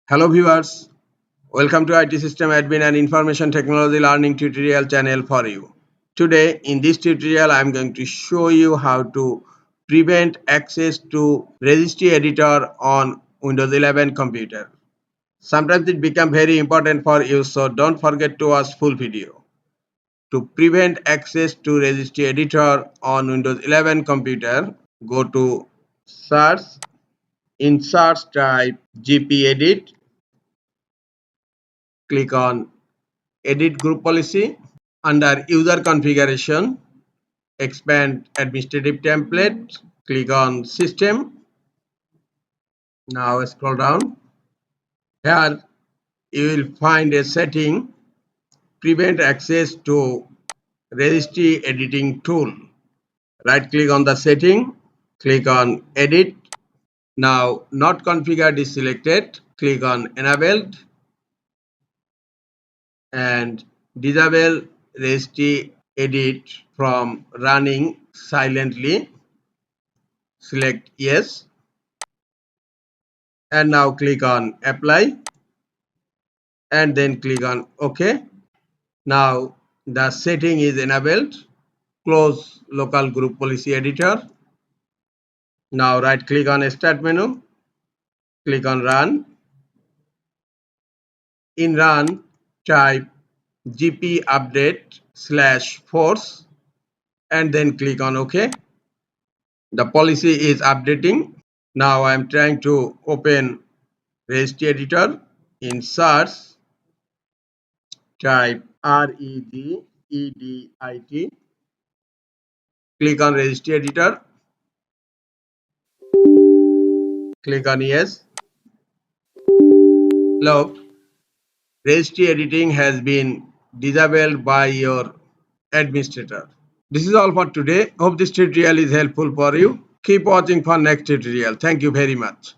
Hello viewers, welcome to IT System Admin and Information Technology Learning tutorial channel for you. Today in this tutorial I am going to show you how to prevent access to Registry Editor on Windows 11 computer. Sometimes it becomes very important for you, so don't forget to watch full video. To prevent access to Registry Editor on Windows 11 computer, go to search. In search type gpedit. Click on Edit Group Policy. Under User Configuration, expand Administrative Template. Click on System. Now scroll down. Here you will find a setting, Prevent Access to Registry Editing Tool. Right click on the setting. Click on Edit. Now Not Configured is selected. Click on Enabled and disable Registry Edit from running silently. Select yes and now click on apply and then click on OK. Now the setting is enabled. Close local group policy editor. Now right click on start menu. Click on run. In run type gp update /force and then click on OK. The policy is updating. Now I am trying to open Registry Editor. In search type REGEDIT. Click on Registry Editor. Click on yes. Look, Registry editing has been disabled by your administrator. This is all for today. Hope this tutorial is helpful for you. Keep watching for next tutorial. Thank you very much.